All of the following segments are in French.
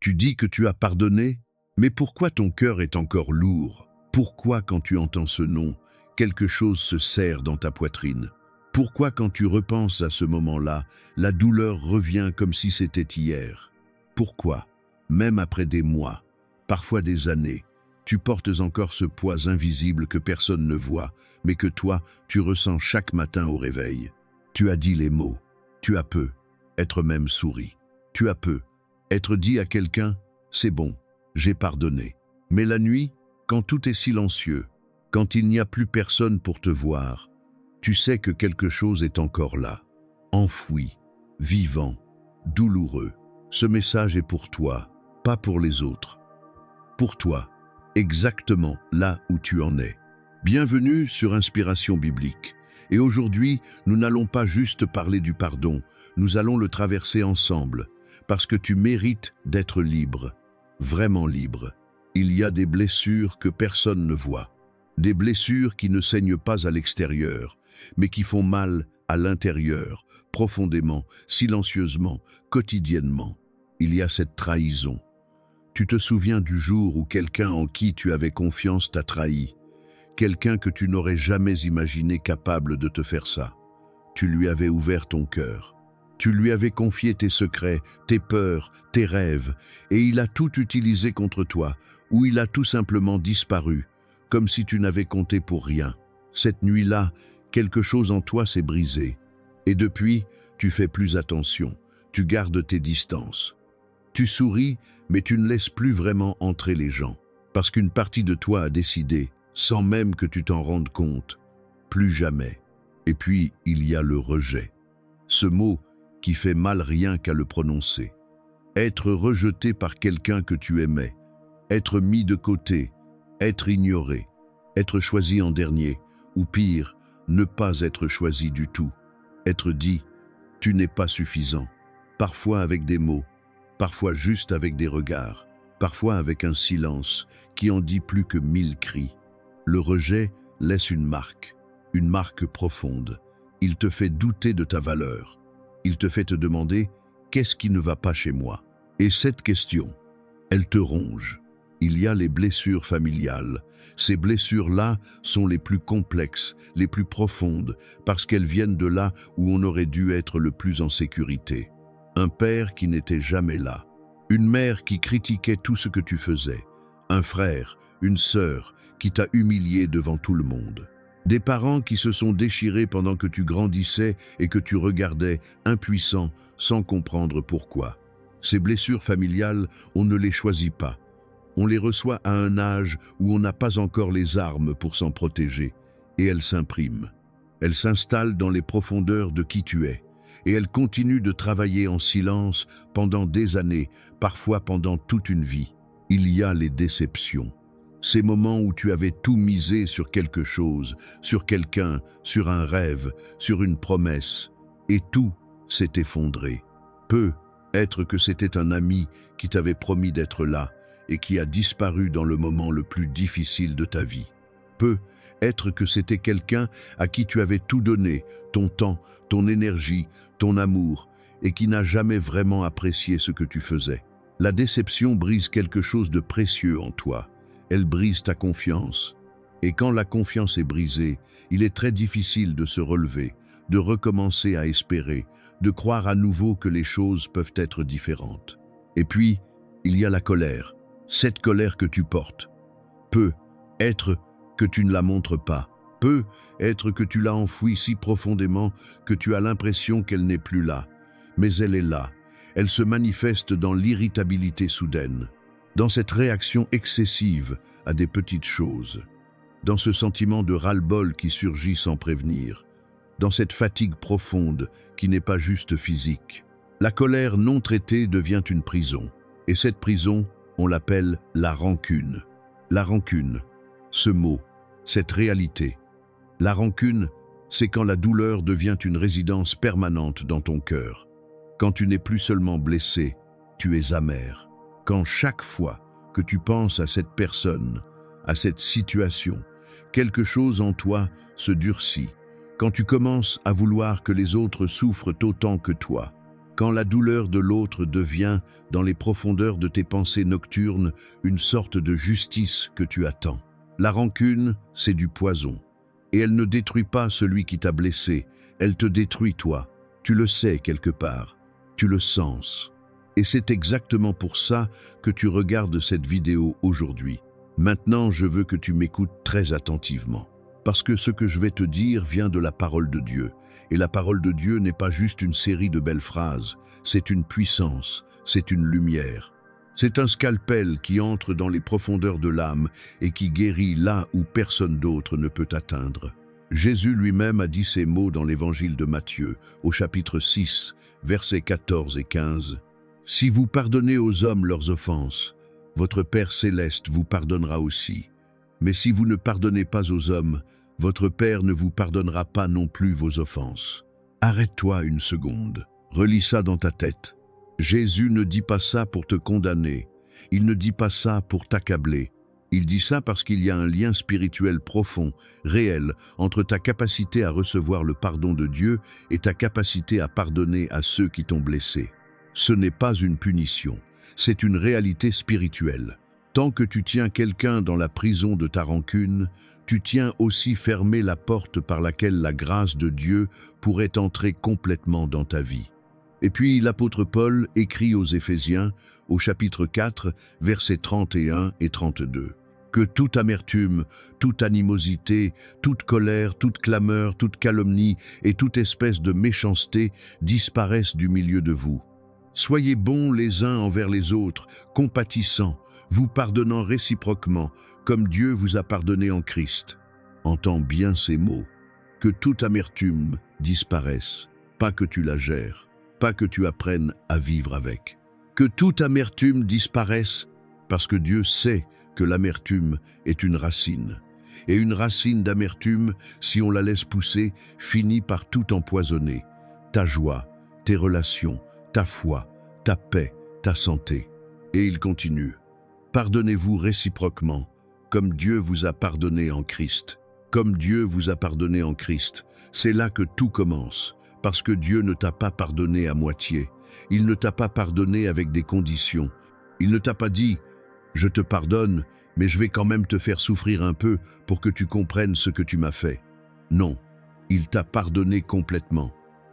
Tu dis que tu as pardonné, mais pourquoi ton cœur est encore lourd? Pourquoi quand tu entends ce nom, quelque chose se serre dans ta poitrine? Pourquoi quand tu repenses à ce moment-là, la douleur revient comme si c'était hier? Pourquoi, même après des mois, parfois des années, tu portes encore ce poids invisible que personne ne voit, mais que toi, tu ressens chaque matin au réveil? Tu as dit les mots, tu as peu, être même souri. Tu as peu, être dit à quelqu'un, c'est bon, j'ai pardonné. Mais la nuit, quand tout est silencieux, quand il n'y a plus personne pour te voir, tu sais que quelque chose est encore là, enfoui, vivant, douloureux. Ce message est pour toi, pas pour les autres. Pour toi, exactement là où tu en es. Bienvenue sur Inspiration Biblique. Et aujourd'hui, nous n'allons pas juste parler du pardon, nous allons le traverser ensemble, parce que tu mérites d'être libre, vraiment libre. Il y a des blessures que personne ne voit, des blessures qui ne saignent pas à l'extérieur, mais qui font mal à l'intérieur, profondément, silencieusement, quotidiennement. Il y a cette trahison. Tu te souviens du jour où quelqu'un en qui tu avais confiance t'a trahi, quelqu'un que tu n'aurais jamais imaginé capable de te faire ça. Tu lui avais ouvert ton cœur. Tu lui avais confié tes secrets, tes peurs, tes rêves, et il a tout utilisé contre toi, ou il a tout simplement disparu, comme si tu n'avais compté pour rien. Cette nuit-là, quelque chose en toi s'est brisé. Et depuis, tu fais plus attention, tu gardes tes distances. Tu souris, mais tu ne laisses plus vraiment entrer les gens, parce qu'une partie de toi a décidé, sans même que tu t'en rendes compte, plus jamais. Et puis, il y a le rejet. Ce mot qui fait mal rien qu'à le prononcer. Être rejeté par quelqu'un que tu aimais, être mis de côté, être ignoré, être choisi en dernier, ou pire, ne pas être choisi du tout, être dit « tu n'es pas suffisant », parfois avec des mots, parfois juste avec des regards, parfois avec un silence qui en dit plus que 1000 cris. Le rejet laisse une marque profonde. Il te fait douter de ta valeur. Il te fait te demander « qu'est-ce qui ne va pas chez moi ?» Et cette question, elle te ronge. Il y a les blessures familiales. Ces blessures-là sont les plus complexes, les plus profondes, parce qu'elles viennent de là où on aurait dû être le plus en sécurité. Un père qui n'était jamais là. Une mère qui critiquait tout ce que tu faisais. Un frère, une sœur qui t'a humilié devant tout le monde. Des parents qui se sont déchirés pendant que tu grandissais et que tu regardais, impuissant, sans comprendre pourquoi. Ces blessures familiales, on ne les choisit pas. On les reçoit à un âge où on n'a pas encore les armes pour s'en protéger, et elles s'impriment. Elles s'installent dans les profondeurs de qui tu es, et elles continuent de travailler en silence pendant des années, parfois pendant toute une vie. Il y a les déceptions. Ces moments où tu avais tout misé sur quelque chose, sur quelqu'un, sur un rêve, sur une promesse, et tout s'est effondré. Peut-être que c'était un ami qui t'avait promis d'être là et qui a disparu dans le moment le plus difficile de ta vie. Peut-être que c'était quelqu'un à qui tu avais tout donné, ton temps, ton énergie, ton amour, et qui n'a jamais vraiment apprécié ce que tu faisais. La déception brise quelque chose de précieux en toi. Elle brise ta confiance. Et quand la confiance est brisée, il est très difficile de se relever, de recommencer à espérer, de croire à nouveau que les choses peuvent être différentes. Et puis, il y a la colère, cette colère que tu portes. Peut-être que tu ne la montres pas. Peut-être que tu l'as enfouie si profondément que tu as l'impression qu'elle n'est plus là. Mais elle est là. Elle se manifeste dans l'irritabilité soudaine, dans cette réaction excessive à des petites choses, dans ce sentiment de ras-le-bol qui surgit sans prévenir, dans cette fatigue profonde qui n'est pas juste physique. La colère non traitée devient une prison, et cette prison, on l'appelle la rancune. La rancune, ce mot, cette réalité. La rancune, c'est quand la douleur devient une résidence permanente dans ton cœur. Quand tu n'es plus seulement blessé, tu es amer. Quand chaque fois que tu penses à cette personne, à cette situation, quelque chose en toi se durcit. Quand tu commences à vouloir que les autres souffrent autant que toi. quand la douleur de l'autre devient, dans les profondeurs de tes pensées nocturnes, une sorte de justice que tu attends. La rancune, c'est du poison. Et elle ne détruit pas celui qui t'a blessé, elle te détruit toi. Tu le sais quelque part, tu le sens. Et c'est exactement pour ça que tu regardes cette vidéo aujourd'hui. Maintenant, je veux que tu m'écoutes très attentivement. Parce que ce que je vais te dire vient de la parole de Dieu. Et la parole de Dieu n'est pas juste une série de belles phrases, c'est une puissance, c'est une lumière. C'est un scalpel qui entre dans les profondeurs de l'âme et qui guérit là où personne d'autre ne peut atteindre. Jésus lui-même a dit ces mots dans l'évangile de Matthieu, au chapitre 6, versets 14 et 15. « Si vous pardonnez aux hommes leurs offenses, votre Père céleste vous pardonnera aussi. Mais si vous ne pardonnez pas aux hommes, votre Père ne vous pardonnera pas non plus vos offenses. » Arrête-toi une seconde. Relis ça dans ta tête. Jésus ne dit pas ça pour te condamner. Il ne dit pas ça pour t'accabler. Il dit ça parce qu'il y a un lien spirituel profond, réel, entre ta capacité à recevoir le pardon de Dieu et ta capacité à pardonner à ceux qui t'ont blessé. Ce n'est pas une punition, c'est une réalité spirituelle. Tant que tu tiens quelqu'un dans la prison de ta rancune, tu tiens aussi fermé la porte par laquelle la grâce de Dieu pourrait entrer complètement dans ta vie. Et puis l'apôtre Paul écrit aux Éphésiens, au chapitre 4, versets 31 et 32, que toute amertume, toute animosité, toute colère, toute clameur, toute calomnie et toute espèce de méchanceté disparaissent du milieu de vous. Soyez bons les uns envers les autres, compatissants, vous pardonnant réciproquement, comme Dieu vous a pardonné en Christ. Entends bien ces mots. Que toute amertume disparaisse, pas que tu la gères, pas que tu apprennes à vivre avec. Que toute amertume disparaisse, parce que Dieu sait que l'amertume est une racine. Et une racine d'amertume, si on la laisse pousser, finit par tout empoisonner. Ta joie, tes relations, ta foi, ta paix, ta santé. Et il continue. Pardonnez-vous réciproquement, comme Dieu vous a pardonné en Christ. Comme Dieu vous a pardonné en Christ. C'est là que tout commence, parce que Dieu ne t'a pas pardonné à moitié. Il ne t'a pas pardonné avec des conditions. Il ne t'a pas dit « Je te pardonne, mais je vais quand même te faire souffrir un peu pour que tu comprennes ce que tu m'as fait. » Non, il t'a pardonné complètement,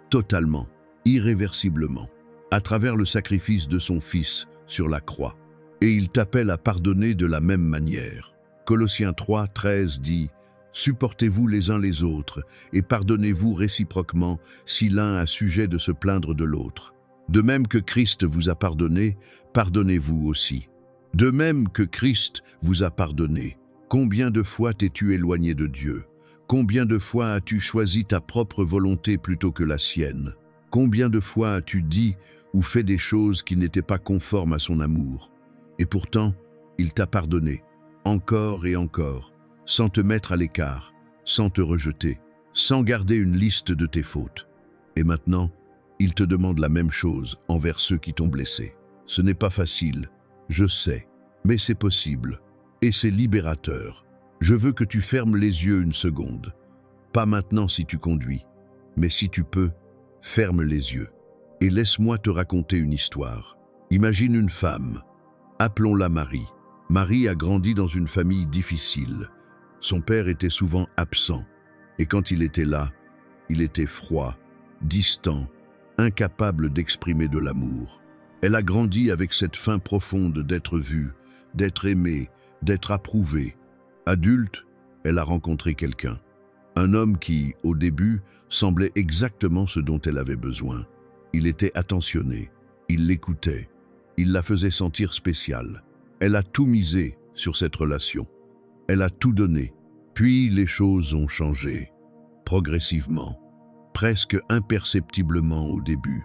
totalement, irréversiblement, à travers le sacrifice de son Fils sur la croix. Et il t'appelle à pardonner de la même manière. Colossiens 3, 13 dit « Supportez-vous les uns les autres et pardonnez-vous réciproquement si l'un a sujet de se plaindre de l'autre. De même que Christ vous a pardonné, pardonnez-vous aussi. De même que Christ vous a pardonné. Combien de fois t'es-tu éloigné de Dieu? Combien de fois as-tu choisi ta propre volonté plutôt que la sienne? Combien de fois as-tu dit ou fait des choses qui n'étaient pas conformes à son amour? Et pourtant, il t'a pardonné, encore et encore, sans te mettre à l'écart, sans te rejeter, sans garder une liste de tes fautes. Et maintenant, il te demande la même chose envers ceux qui t'ont blessé. Ce n'est pas facile, je sais, mais c'est possible. Et c'est libérateur. Je veux que tu fermes les yeux une seconde. Pas maintenant si tu conduis, mais si tu peux, ferme les yeux. Et laisse-moi te raconter une histoire. Imagine une femme. Appelons-la Marie. Marie a grandi dans une famille difficile. Son père était souvent absent. Et quand il était là, il était froid, distant, incapable d'exprimer de l'amour. Elle a grandi avec cette faim profonde d'être vue, d'être aimée, d'être approuvée. Adulte, elle a rencontré quelqu'un. Un homme qui, au début, semblait exactement ce dont elle avait besoin. Il était attentionné, il l'écoutait, il la faisait sentir spéciale. Elle a tout misé sur cette relation. Elle a tout donné. Puis les choses ont changé, progressivement, presque imperceptiblement au début.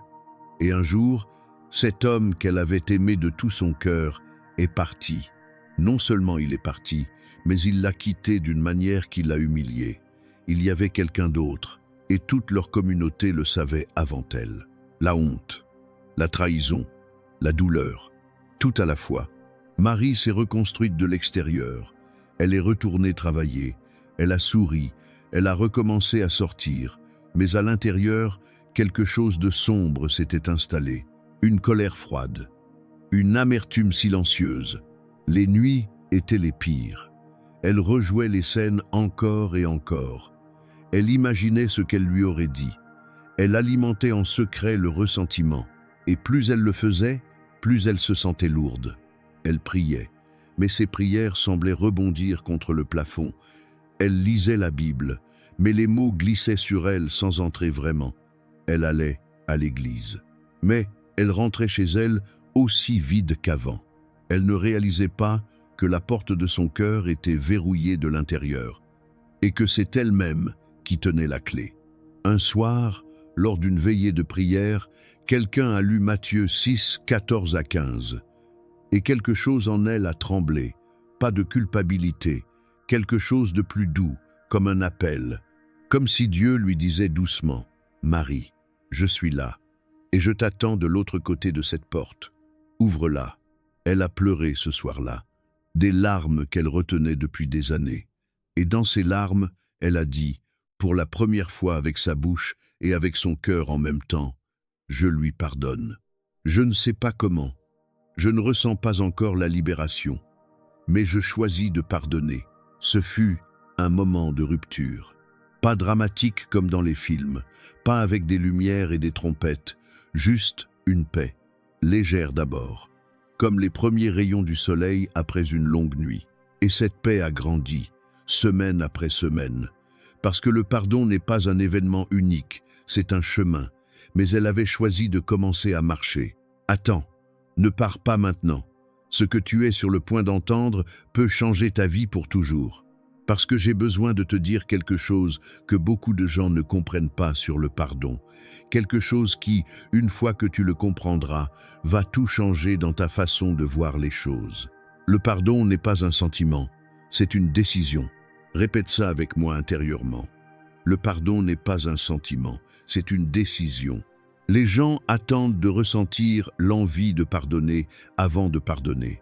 Et un jour, cet homme qu'elle avait aimé de tout son cœur est parti. Non seulement il est parti, mais il l'a quitté d'une manière qui l'a humiliée. Il y avait quelqu'un d'autre, et toute leur communauté le savait avant elle. La honte, la trahison, la douleur, tout à la fois. Marie s'est reconstruite de l'extérieur. Elle est retournée travailler, elle a souri, elle a recommencé à sortir, mais à l'intérieur, quelque chose de sombre s'était installé, une colère froide, une amertume silencieuse. Les nuits étaient les pires. Elle rejouait les scènes encore et encore. Elle imaginait ce qu'elle lui aurait dit. Elle alimentait en secret le ressentiment. Et plus elle le faisait, plus elle se sentait lourde. Elle priait, mais ses prières semblaient rebondir contre le plafond. Elle lisait la Bible, mais les mots glissaient sur elle sans entrer vraiment. Elle allait à l'église. Mais elle rentrait chez elle aussi vide qu'avant. Elle ne réalisait pas que la porte de son cœur était verrouillée de l'intérieur et que c'est elle-même qui tenait la clé. Un soir, lors d'une veillée de prière, quelqu'un a lu Matthieu 6, 14 à 15. Et quelque chose en elle a tremblé, pas de culpabilité, quelque chose de plus doux, comme un appel, comme si Dieu lui disait doucement « Marie, je suis là, et je t'attends de l'autre côté de cette porte. Ouvre-la. » Elle a pleuré ce soir-là, des larmes qu'elle retenait depuis des années. Et dans ces larmes, elle a dit, pour la première fois avec sa bouche et avec son cœur en même temps, « Je lui pardonne. » Je ne sais pas comment. Je ne ressens pas encore la libération. Mais je choisis de pardonner. Ce fut un moment de rupture. Pas dramatique comme dans les films, pas avec des lumières et des trompettes, juste une paix, légère d'abord, comme les premiers rayons du soleil après une longue nuit. Et cette paix a grandi, semaine après semaine, parce que le pardon n'est pas un événement unique, c'est un chemin, mais elle avait choisi de commencer à marcher. Attends, ne pars pas maintenant. Ce que tu es sur le point d'entendre peut changer ta vie pour toujours. Parce que j'ai besoin de te dire quelque chose que beaucoup de gens ne comprennent pas sur le pardon. Quelque chose qui, une fois que tu le comprendras, va tout changer dans ta façon de voir les choses. Le pardon n'est pas un sentiment, c'est une décision. Répète ça avec moi intérieurement. Le pardon n'est pas un sentiment, c'est une décision. Les gens attendent de ressentir l'envie de pardonner avant de pardonner.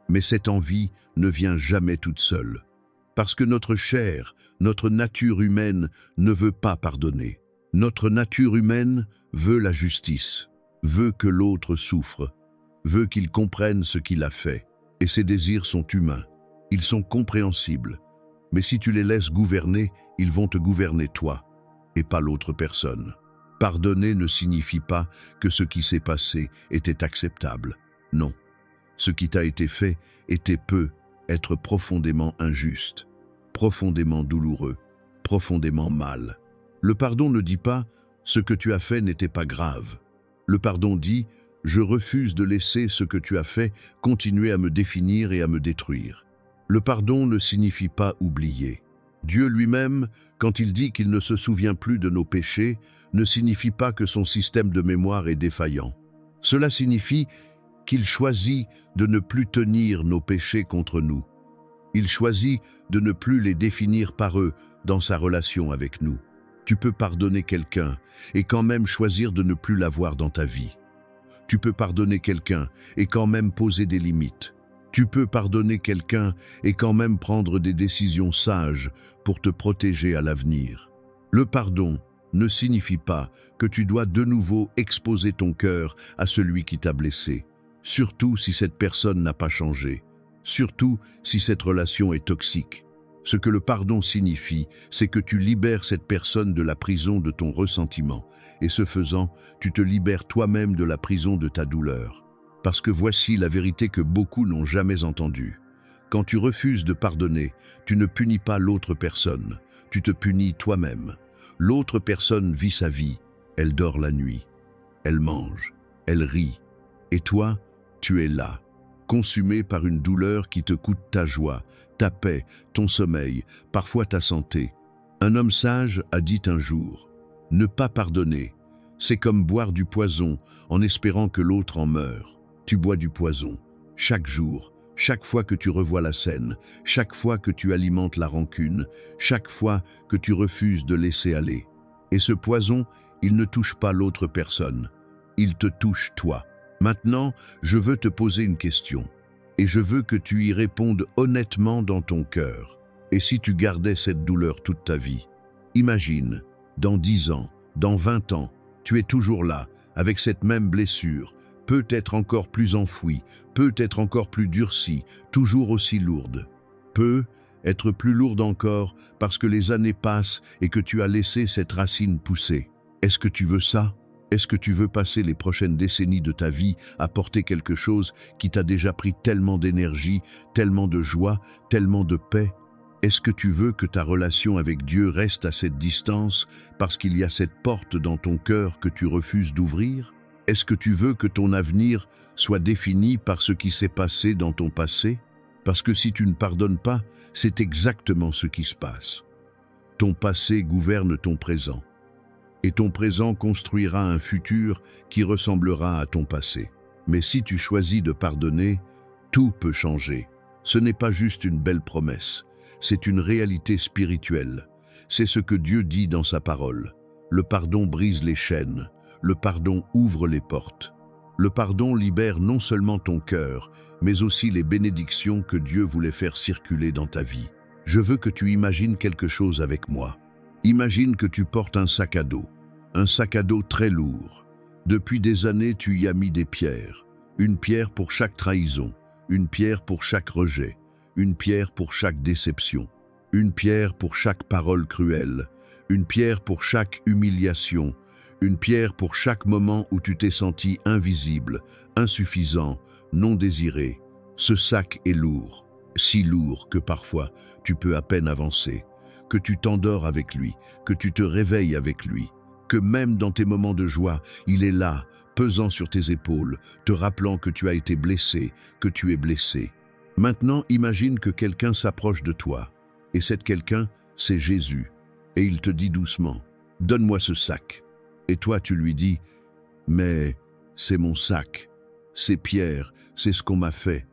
Mais cette envie ne vient jamais toute seule. Parce que notre chair, notre nature humaine ne veut pas pardonner. Notre nature humaine veut la justice, veut que l'autre souffre, veut qu'il comprenne ce qu'il a fait. Et ses désirs sont humains, ils sont compréhensibles. Mais si tu les laisses gouverner, ils vont te gouverner toi, et pas l'autre personne. Pardonner ne signifie pas que ce qui s'est passé était acceptable. Non, ce qui t'a été fait peut être profondément injuste, profondément douloureux, profondément mal. Le pardon ne dit pas « ce que tu as fait n'était pas grave ». Le pardon dit « je refuse de laisser ce que tu as fait continuer à me définir et à me détruire ». Le pardon ne signifie pas oublier. Dieu lui-même, quand il dit qu'il ne se souvient plus de nos péchés, ne signifie pas que son système de mémoire est défaillant. Cela signifie qu'il choisit de ne plus tenir nos péchés contre nous. Il choisit de ne plus les définir par eux dans sa relation avec nous. Tu peux pardonner quelqu'un et quand même choisir de ne plus l'avoir dans ta vie. Tu peux pardonner quelqu'un et quand même poser des limites. Tu peux pardonner quelqu'un et quand même prendre des décisions sages pour te protéger à l'avenir. Le pardon ne signifie pas que tu dois de nouveau exposer ton cœur à celui qui t'a blessé, surtout si cette personne n'a pas changé, surtout si cette relation est toxique. Ce que le pardon signifie, c'est que tu libères cette personne de la prison de ton ressentiment, et ce faisant, tu te libères toi-même de la prison de ta douleur. Parce que voici la vérité que beaucoup n'ont jamais entendue. Quand tu refuses de pardonner, tu ne punis pas l'autre personne, tu te punis toi-même. L'autre personne vit sa vie, elle dort la nuit, elle mange, elle rit. Et toi, tu es là, consumé par une douleur qui te coûte ta joie, ta paix, ton sommeil, parfois ta santé. Un homme sage a dit un jour, « Ne pas pardonner, c'est comme boire du poison en espérant que l'autre en meure. Tu bois du poison, chaque jour, chaque fois que tu revois la scène, chaque fois que tu alimentes la rancune, chaque fois que tu refuses de laisser aller. Et ce poison, il ne touche pas l'autre personne, il te touche toi. Maintenant, je veux te poser une question, et je veux que tu y répondes honnêtement dans ton cœur. Et si tu gardais cette douleur toute ta vie? Imagine, dans 10 ans, dans 20 ans, Tu es toujours là, avec cette même blessure, peut-être encore plus enfouie, peut-être encore plus durcie, toujours aussi lourde. Peut être plus lourde encore parce que les années passent et que tu as laissé cette racine pousser. Est-ce que tu veux ça? Est-ce que tu veux passer les prochaines décennies de ta vie à porter quelque chose qui t'a déjà pris tellement d'énergie, tellement de joie, tellement de paix? Est-ce que tu veux que ta relation avec Dieu reste à cette distance parce qu'il y a cette porte dans ton cœur que tu refuses d'ouvrir? Est-ce que tu veux que ton avenir soit défini par ce qui s'est passé dans ton passé? Parce que si tu ne pardonnes pas, c'est exactement ce qui se passe. Ton passé gouverne ton présent. Et ton présent construira un futur qui ressemblera à ton passé. Mais si tu choisis de pardonner, tout peut changer. Ce n'est pas juste une belle promesse, c'est une réalité spirituelle. C'est ce que Dieu dit dans sa parole. Le pardon brise les chaînes, le pardon ouvre les portes. Le pardon libère non seulement ton cœur, mais aussi les bénédictions que Dieu voulait faire circuler dans ta vie. Je veux que tu imagines quelque chose avec moi. Imagine que tu portes un sac à dos très lourd. Depuis des années, tu y as mis des pierres. Une pierre pour chaque trahison, une pierre pour chaque rejet, une pierre pour chaque déception, une pierre pour chaque parole cruelle, une pierre pour chaque humiliation, une pierre pour chaque moment où tu t'es senti invisible, insuffisant, non désiré. Ce sac est lourd, si lourd que parfois tu peux à peine avancer, que tu t'endors avec lui, que tu te réveilles avec lui, que même dans tes moments de joie, il est là, pesant sur tes épaules, te rappelant que tu as été blessé, que tu es blessé. Maintenant, imagine que quelqu'un s'approche de toi, et cet quelqu'un, c'est Jésus, et il te dit doucement, « Donne-moi ce sac ». Et toi, tu lui dis, « Mais c'est mon sac, c'est Pierre, c'est ce qu'on m'a fait.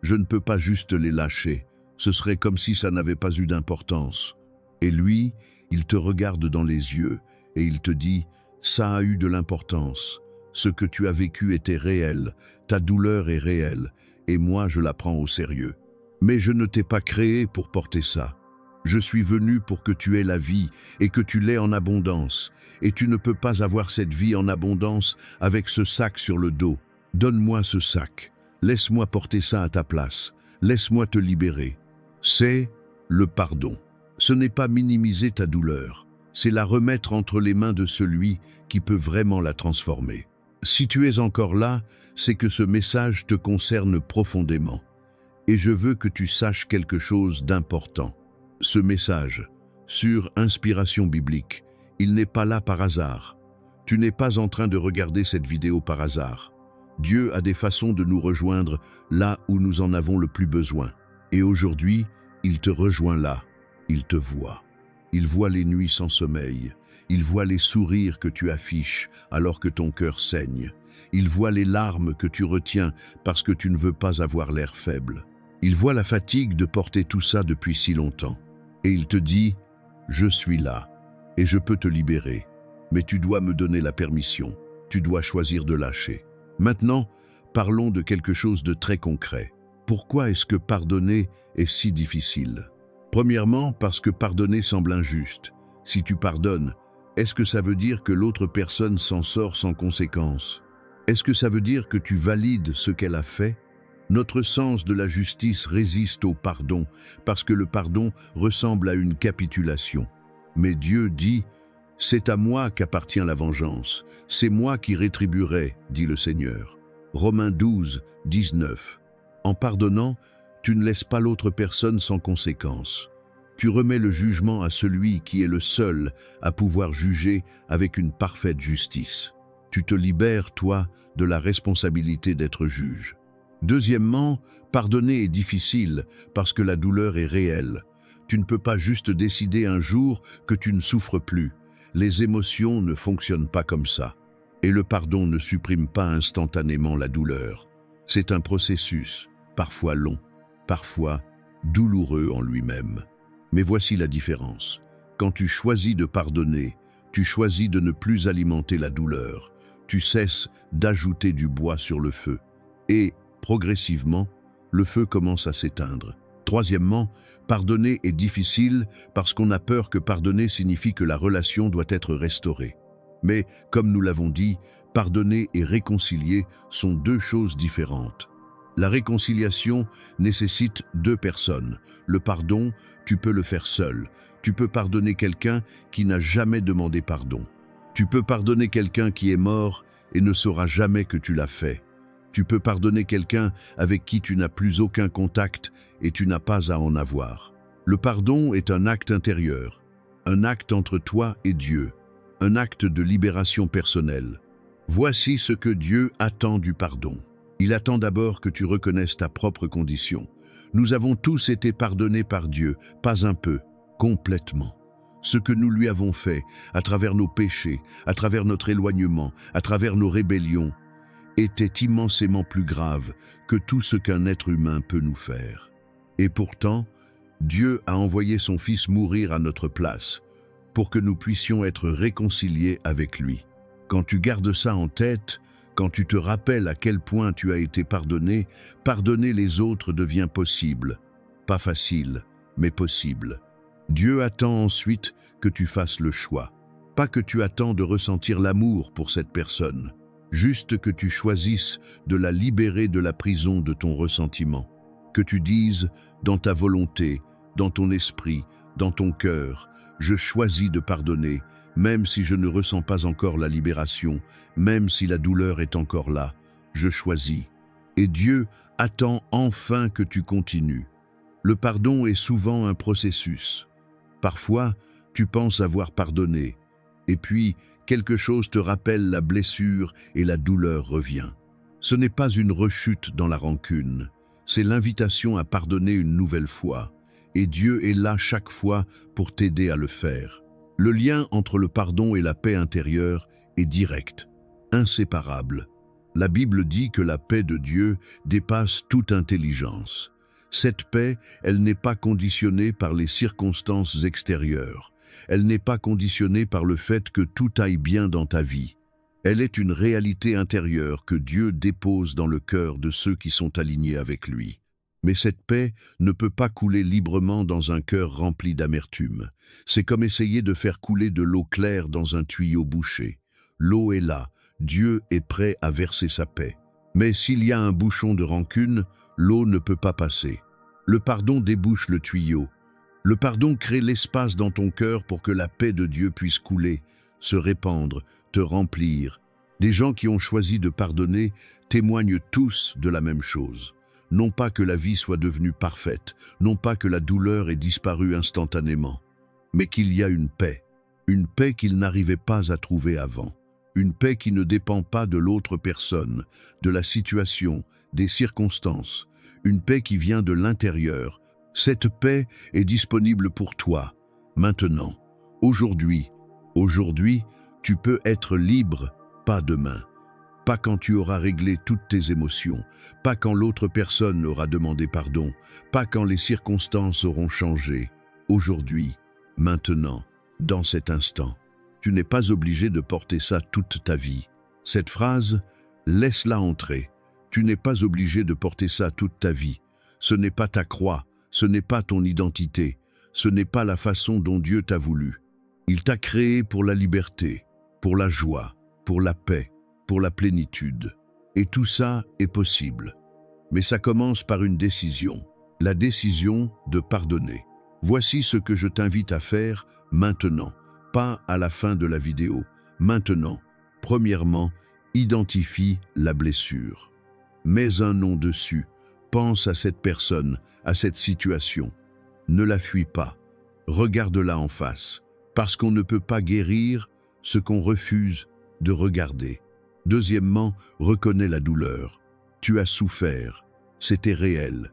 Je ne peux pas juste les lâcher, ce serait comme si ça n'avait pas eu d'importance. » Et lui, il te regarde dans les yeux, et il te dit, « Ça a eu de l'importance. Ce que tu as vécu était réel, ta douleur est réelle, et moi je la prends au sérieux. Mais je ne t'ai pas créé pour porter ça. Je suis venu pour que tu aies la vie et que tu l'aies en abondance. Et tu ne peux pas avoir cette vie en abondance avec ce sac sur le dos. Donne-moi ce sac. Laisse-moi porter ça à ta place. Laisse-moi te libérer. » C'est le pardon. Ce n'est pas minimiser ta douleur. C'est la remettre entre les mains de celui qui peut vraiment la transformer. Si tu es encore là, c'est que ce message te concerne profondément. Et je veux que tu saches quelque chose d'important. Ce message, sur inspiration biblique, il n'est pas là par hasard. Tu n'es pas en train de regarder cette vidéo par hasard. Dieu a des façons de nous rejoindre là où nous en avons le plus besoin. Et aujourd'hui, il te rejoint là. Il te voit. Il voit les nuits sans sommeil. Il voit les sourires que tu affiches alors que ton cœur saigne. Il voit les larmes que tu retiens parce que tu ne veux pas avoir l'air faible. Il voit la fatigue de porter tout ça depuis si longtemps. Et il te dit, « Je suis là, et je peux te libérer. Mais tu dois me donner la permission. Tu dois choisir de lâcher. » Maintenant, parlons de quelque chose de très concret. Pourquoi est-ce que pardonner est si difficile? Premièrement, parce que pardonner semble injuste. Si tu pardonnes, est-ce que ça veut dire que l'autre personne s'en sort sans conséquence? Est-ce que ça veut dire que tu valides ce qu'elle a fait? Notre sens de la justice résiste au pardon, parce que le pardon ressemble à une capitulation. Mais Dieu dit, « C'est à moi qu'appartient la vengeance, c'est moi qui rétribuerai, dit le Seigneur. » Romains 12, 19. En pardonnant, tu ne laisses pas l'autre personne sans conséquence. Tu remets le jugement à celui qui est le seul à pouvoir juger avec une parfaite justice. Tu te libères, toi, de la responsabilité d'être juge. Deuxièmement, pardonner est difficile parce que la douleur est réelle. Tu ne peux pas juste décider un jour que tu ne souffres plus. Les émotions ne fonctionnent pas comme ça. Et le pardon ne supprime pas instantanément la douleur. C'est un processus, parfois long, parfois douloureux en lui-même. Mais voici la différence. Quand tu choisis de pardonner, tu choisis de ne plus alimenter la douleur. Tu cesses d'ajouter du bois sur le feu. Et, progressivement, le feu commence à s'éteindre. Troisièmement, pardonner est difficile parce qu'on a peur que pardonner signifie que la relation doit être restaurée. Mais, comme nous l'avons dit, pardonner et réconcilier sont deux choses différentes. La réconciliation nécessite deux personnes. Le pardon, tu peux le faire seul. Tu peux pardonner quelqu'un qui n'a jamais demandé pardon. Tu peux pardonner quelqu'un qui est mort et ne saura jamais que tu l'as fait. Tu peux pardonner quelqu'un avec qui tu n'as plus aucun contact et tu n'as pas à en avoir. Le pardon est un acte intérieur, un acte entre toi et Dieu, un acte de libération personnelle. Voici ce que Dieu attend du pardon. Il attend d'abord que tu reconnaisses ta propre condition. Nous avons tous été pardonnés par Dieu, pas un peu, complètement. Ce que nous lui avons fait, à travers nos péchés, à travers notre éloignement, à travers nos rébellions, était immensément plus grave que tout ce qu'un être humain peut nous faire. Et pourtant, Dieu a envoyé son Fils mourir à notre place, pour que nous puissions être réconciliés avec lui. Quand tu gardes ça en tête, quand tu te rappelles à quel point tu as été pardonné, pardonner les autres devient possible. Pas facile, mais possible. Dieu attend ensuite que tu fasses le choix. Pas que tu attends de ressentir l'amour pour cette personne, juste que tu choisisses de la libérer de la prison de ton ressentiment. Que tu dises, dans ta volonté, dans ton esprit, dans ton cœur, je choisis de pardonner, même si je ne ressens pas encore la libération, même si la douleur est encore là, je choisis. Et Dieu attend enfin que tu continues. Le pardon est souvent un processus. Parfois, tu penses avoir pardonné, et puis quelque chose te rappelle la blessure et la douleur revient. Ce n'est pas une rechute dans la rancune, c'est l'invitation à pardonner une nouvelle fois, et Dieu est là chaque fois pour t'aider à le faire. Le lien entre le pardon et la paix intérieure est direct, inséparable. La Bible dit que la paix de Dieu dépasse toute intelligence. Cette paix, elle n'est pas conditionnée par les circonstances extérieures. Elle n'est pas conditionnée par le fait que tout aille bien dans ta vie. Elle est une réalité intérieure que Dieu dépose dans le cœur de ceux qui sont alignés avec lui. Mais cette paix ne peut pas couler librement dans un cœur rempli d'amertume. C'est comme essayer de faire couler de l'eau claire dans un tuyau bouché. L'eau est là, Dieu est prêt à verser sa paix. Mais s'il y a un bouchon de rancune, l'eau ne peut pas passer. Le pardon débouche le tuyau. Le pardon crée l'espace dans ton cœur pour que la paix de Dieu puisse couler, se répandre, te remplir. Des gens qui ont choisi de pardonner témoignent tous de la même chose. Non pas que la vie soit devenue parfaite, non pas que la douleur ait disparu instantanément, mais qu'il y a une paix qu'ils n'arrivaient pas à trouver avant. Une paix qui ne dépend pas de l'autre personne, de la situation, des circonstances. Une paix qui vient de l'intérieur. Cette paix est disponible pour toi, maintenant, aujourd'hui. Aujourd'hui, tu peux être libre, pas demain. Pas quand tu auras réglé toutes tes émotions, pas quand l'autre personne aura demandé pardon, pas quand les circonstances auront changé. Aujourd'hui, maintenant, dans cet instant. Tu n'es pas obligé de porter ça toute ta vie. Cette phrase, laisse-la entrer. Tu n'es pas obligé de porter ça toute ta vie. Ce n'est pas ta croix, ce n'est pas ton identité, ce n'est pas la façon dont Dieu t'a voulu. Il t'a créé pour la liberté, pour la joie, pour la paix, pour la plénitude. Et tout ça est possible. Mais ça commence par une décision, la décision de pardonner. Voici ce que je t'invite à faire maintenant, pas à la fin de la vidéo, maintenant. Premièrement, identifie la blessure. Mets un nom dessus, pense à cette personne, à cette situation. Ne la fuis pas, regarde-la en face, parce qu'on ne peut pas guérir ce qu'on refuse de regarder. Deuxièmement, reconnais la douleur. Tu as souffert, c'était réel.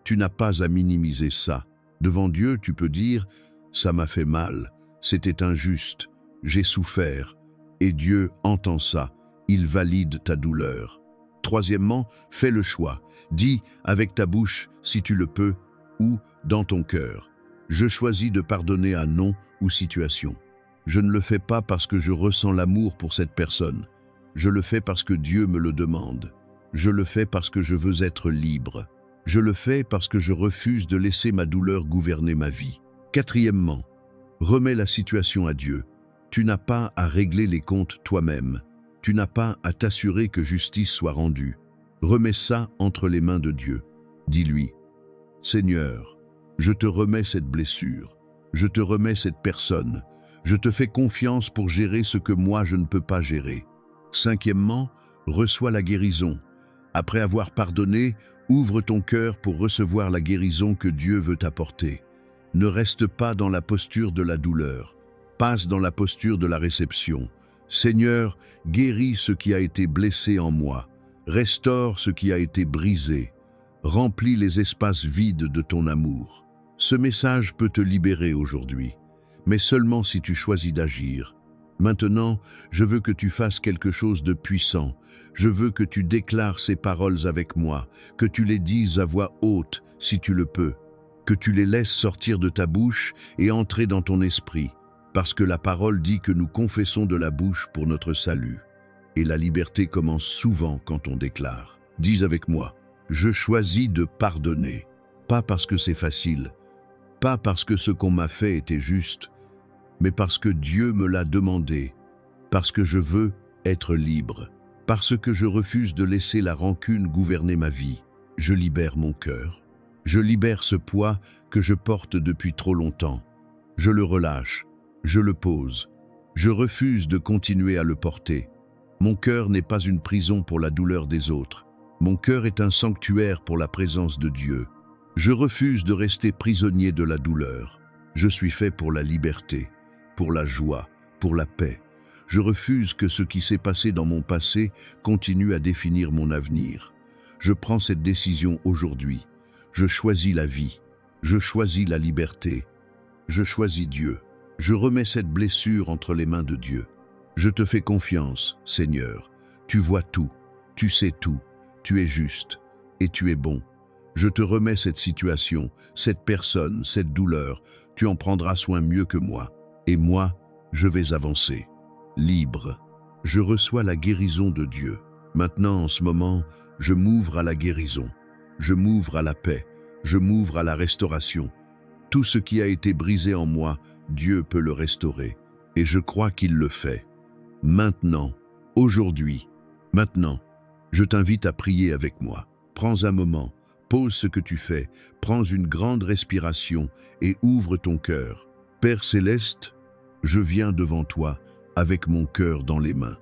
Tu n'as pas à minimiser ça. Devant Dieu, tu peux dire « ça m'a fait mal, c'était injuste, j'ai souffert ». Et Dieu entend ça, il valide ta douleur. Troisièmement, fais le choix. Dis avec ta bouche, si tu le peux, ou dans ton cœur. Je choisis de pardonner à nom ou situation. Je ne le fais pas parce que je ressens l'amour pour cette personne. Je le fais parce que Dieu me le demande. Je le fais parce que je veux être libre. Je le fais parce que je refuse de laisser ma douleur gouverner ma vie. Quatrièmement, remets la situation à Dieu. Tu n'as pas à régler les comptes toi-même. Tu n'as pas à t'assurer que justice soit rendue. Remets ça entre les mains de Dieu. Dis-lui, Seigneur, je te remets cette blessure. Je te remets cette personne. Je te fais confiance pour gérer ce que moi je ne peux pas gérer. Cinquièmement, reçois la guérison. Après avoir pardonné, ouvre ton cœur pour recevoir la guérison que Dieu veut t'apporter. Ne reste pas dans la posture de la douleur. Passe dans la posture de la réception. Seigneur, guéris ce qui a été blessé en moi. Restaure ce qui a été brisé. Remplis les espaces vides de ton amour. Ce message peut te libérer aujourd'hui, mais seulement si tu choisis d'agir. Maintenant, je veux que tu fasses quelque chose de puissant. Je veux que tu déclares ces paroles avec moi, que tu les dises à voix haute, si tu le peux, que tu les laisses sortir de ta bouche et entrer dans ton esprit, parce que la parole dit que nous confessons de la bouche pour notre salut. Et la liberté commence souvent quand on déclare. Dis avec moi, je choisis de pardonner, pas parce que c'est facile, pas parce que ce qu'on m'a fait était juste, mais parce que Dieu me l'a demandé, parce que je veux être libre, parce que je refuse de laisser la rancune gouverner ma vie. Je libère mon cœur. Je libère ce poids que je porte depuis trop longtemps. Je le relâche, je le pose. Je refuse de continuer à le porter. Mon cœur n'est pas une prison pour la douleur des autres. Mon cœur est un sanctuaire pour la présence de Dieu. Je refuse de rester prisonnier de la douleur. Je suis fait pour la liberté, pour la joie, pour la paix. Je refuse que ce qui s'est passé dans mon passé continue à définir mon avenir. Je prends cette décision aujourd'hui. Je choisis la vie. Je choisis la liberté. Je choisis Dieu. Je remets cette blessure entre les mains de Dieu. Je te fais confiance, Seigneur. Tu vois tout. Tu sais tout. Tu es juste et tu es bon. Je te remets cette situation, cette personne, cette douleur. Tu en prendras soin mieux que moi. Et moi, je vais avancer. Libre. Je reçois la guérison de Dieu. Maintenant, en ce moment, je m'ouvre à la guérison. Je m'ouvre à la paix. Je m'ouvre à la restauration. Tout ce qui a été brisé en moi, Dieu peut le restaurer. Et je crois qu'il le fait. Maintenant, aujourd'hui, maintenant, je t'invite à prier avec moi. Prends un moment, pose ce que tu fais, prends une grande respiration et ouvre ton cœur. Père céleste, je viens devant toi avec mon cœur dans les mains.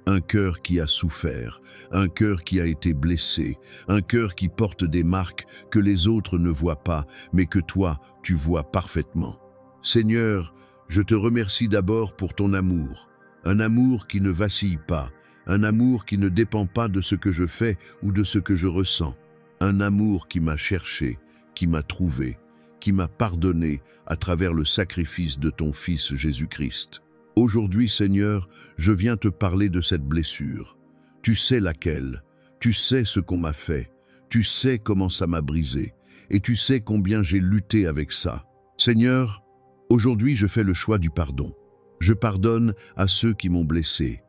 Un cœur qui a souffert, un cœur qui a été blessé, un cœur qui porte des marques que les autres ne voient pas, mais que toi, tu vois parfaitement. Seigneur, je te remercie d'abord pour ton amour, un amour qui ne vacille pas, un amour qui ne dépend pas de ce que je fais ou de ce que je ressens, un amour qui m'a cherché, qui m'a trouvé, qui m'a pardonné à travers le sacrifice de ton Fils Jésus-Christ. Aujourd'hui, Seigneur, je viens te parler de cette blessure. Tu sais laquelle, tu sais ce qu'on m'a fait, tu sais comment ça m'a brisé, et tu sais combien j'ai lutté avec ça. Seigneur, aujourd'hui je fais le choix du pardon. Je pardonne à ceux qui m'ont blessé.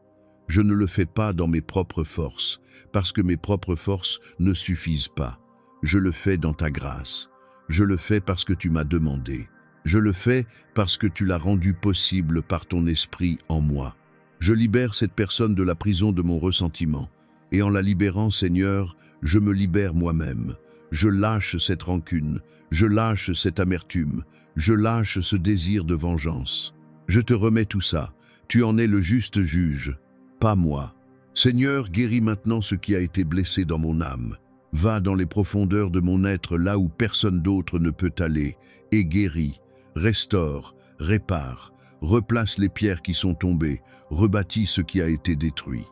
Je ne le fais pas dans mes propres forces, parce que mes propres forces ne suffisent pas. Je le fais dans ta grâce. Je le fais parce que tu m'as demandé. Je le fais parce que tu l'as rendu possible par ton esprit en moi. Je libère cette personne de la prison de mon ressentiment. Et en la libérant, Seigneur, je me libère moi-même. Je lâche cette rancune. Je lâche cette amertume. Je lâche ce désir de vengeance. Je te remets tout ça. Tu en es le juste juge, pas moi. Seigneur, guéris maintenant ce qui a été blessé dans mon âme. Va dans les profondeurs de mon être là où personne d'autre ne peut aller, et guéris, restaure, répare, replace les pierres qui sont tombées, rebâtis ce qui a été détruit.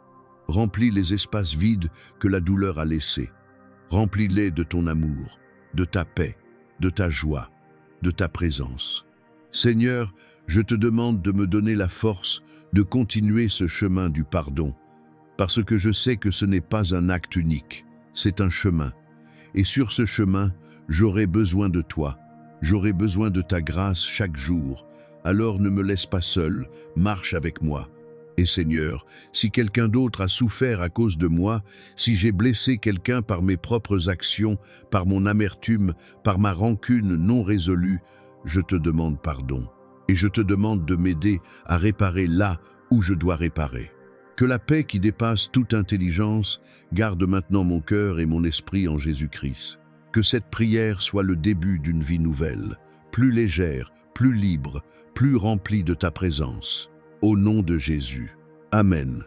Remplis les espaces vides que la douleur a laissés. Remplis-les de ton amour, de ta paix, de ta joie, de ta présence. Seigneur, je te demande de me donner la force de continuer ce chemin du pardon, parce que je sais que ce n'est pas un acte unique, c'est un chemin. Et sur ce chemin, j'aurai besoin de toi, j'aurai besoin de ta grâce chaque jour. Alors ne me laisse pas seul, marche avec moi. Et Seigneur, si quelqu'un d'autre a souffert à cause de moi, si j'ai blessé quelqu'un par mes propres actions, par mon amertume, par ma rancune non résolue, je te demande pardon. et je te demande de m'aider à réparer là où je dois réparer. Que la paix qui dépasse toute intelligence garde maintenant mon cœur et mon esprit en Jésus-Christ. Que cette prière soit le début d'une vie nouvelle, plus légère, plus libre, plus remplie de ta présence. Au nom de Jésus. Amen.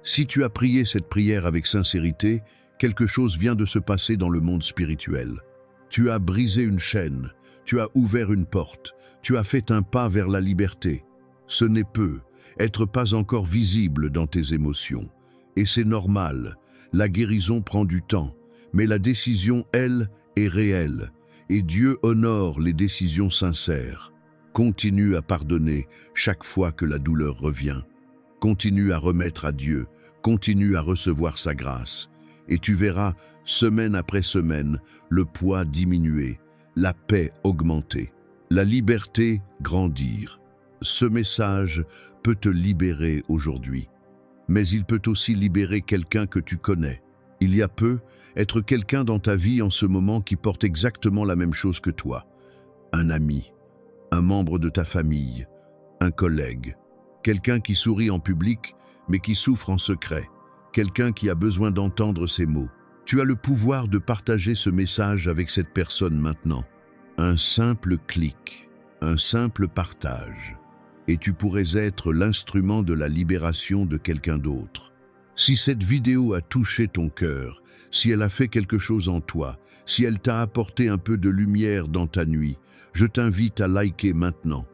Si tu as prié cette prière avec sincérité, quelque chose vient de se passer dans le monde spirituel. Tu as brisé une chaîne, tu as ouvert une porte, tu as fait un pas vers la liberté. Ce n'est peu, être pas encore visible dans tes émotions. Et c'est normal, la guérison prend du temps, mais la décision, elle, est réelle. Et Dieu honore les décisions sincères. Continue à pardonner chaque fois que la douleur revient. Continue à remettre à Dieu, continue à recevoir sa grâce. Et tu verras, semaine après semaine, le poids diminuer, la paix augmenter, la liberté grandir. Ce message peut te libérer aujourd'hui, mais il peut aussi libérer quelqu'un que tu connais. Il y a peu, être quelqu'un dans ta vie en ce moment qui porte exactement la même chose que toi. Un ami, un membre de ta famille, un collègue, quelqu'un qui sourit en public mais qui souffre en secret, quelqu'un qui a besoin d'entendre ces mots. Tu as le pouvoir de partager ce message avec cette personne maintenant. Un simple clic, un simple partage, et tu pourrais être l'instrument de la libération de quelqu'un d'autre. Si cette vidéo a touché ton cœur, si elle a fait quelque chose en toi, si elle t'a apporté un peu de lumière dans ta nuit, je t'invite à liker maintenant,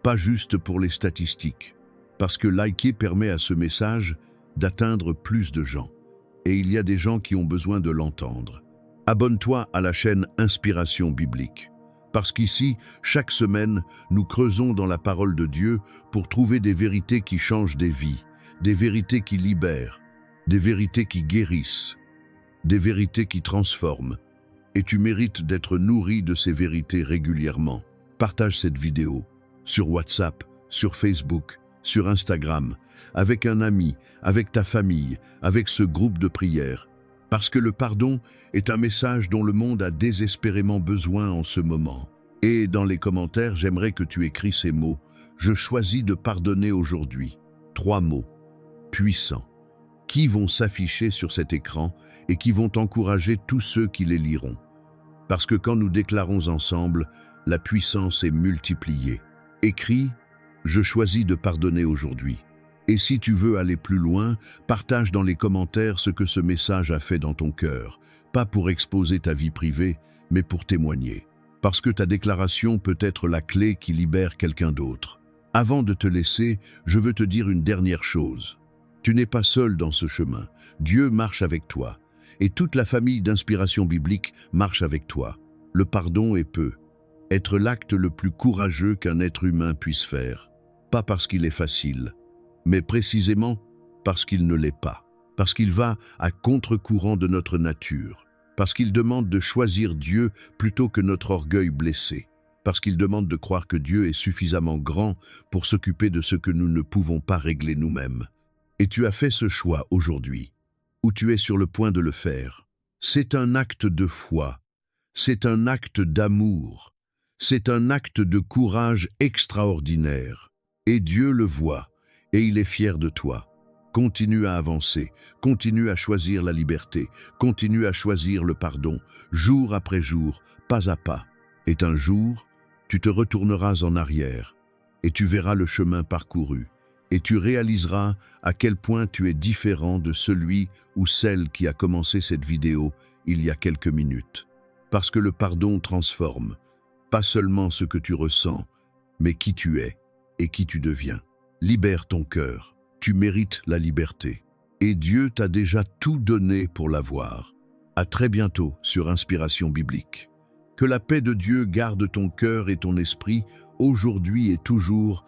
pas juste pour les statistiques, parce que liker permet à ce message d'atteindre plus de gens. Et il y a des gens qui ont besoin de l'entendre. Abonne-toi à la chaîne Inspiration Biblique, parce qu'ici, chaque semaine, nous creusons dans la parole de Dieu pour trouver des vérités qui changent des vies, des vérités qui libèrent, des vérités qui guérissent, des vérités qui transforment. Et tu mérites d'être nourri de ces vérités régulièrement. Partage cette vidéo sur WhatsApp, sur Facebook, sur Instagram, avec un ami, avec ta famille, avec ce groupe de prière. Parce que le pardon est un message dont le monde a désespérément besoin en ce moment. Et dans les commentaires, j'aimerais que tu écris ces mots. Je choisis de pardonner aujourd'hui. 3 mots, puissants, qui vont s'afficher sur cet écran et qui vont encourager tous ceux qui les liront. Parce que quand nous déclarons ensemble, la puissance est multipliée. Écris, je choisis de pardonner aujourd'hui. Et si tu veux aller plus loin, partage dans les commentaires ce que ce message a fait dans ton cœur, pas pour exposer ta vie privée, mais pour témoigner. Parce que ta déclaration peut être la clé qui libère quelqu'un d'autre. Avant de te laisser, je veux te dire une dernière chose. Tu n'es pas seul dans ce chemin. Dieu marche avec toi. Et toute la famille d'Inspiration Biblique marche avec toi. Le pardon est peu. Être l'acte le plus courageux qu'un être humain puisse faire. Pas parce qu'il est facile, mais précisément parce qu'il ne l'est pas. Parce qu'il va à contre-courant de notre nature. Parce qu'il demande de choisir Dieu plutôt que notre orgueil blessé. Parce qu'il demande de croire que Dieu est suffisamment grand pour s'occuper de ce que nous ne pouvons pas régler nous-mêmes. Et tu as fait ce choix aujourd'hui, ou tu es sur le point de le faire. C'est un acte de foi, c'est un acte d'amour, c'est un acte de courage extraordinaire. Et Dieu le voit, et il est fier de toi. Continue à avancer, continue à choisir la liberté, continue à choisir le pardon, jour après jour, pas à pas. Et un jour, tu te retourneras en arrière, et tu verras le chemin parcouru, et tu réaliseras à quel point tu es différent de celui ou celle qui a commencé cette vidéo il y a quelques minutes. Parce que le pardon transforme, pas seulement ce que tu ressens, mais qui tu es et qui tu deviens. Libère ton cœur, tu mérites la liberté. Et Dieu t'a déjà tout donné pour l'avoir. À très bientôt sur Inspiration Biblique. Que la paix de Dieu garde ton cœur et ton esprit, aujourd'hui et toujours.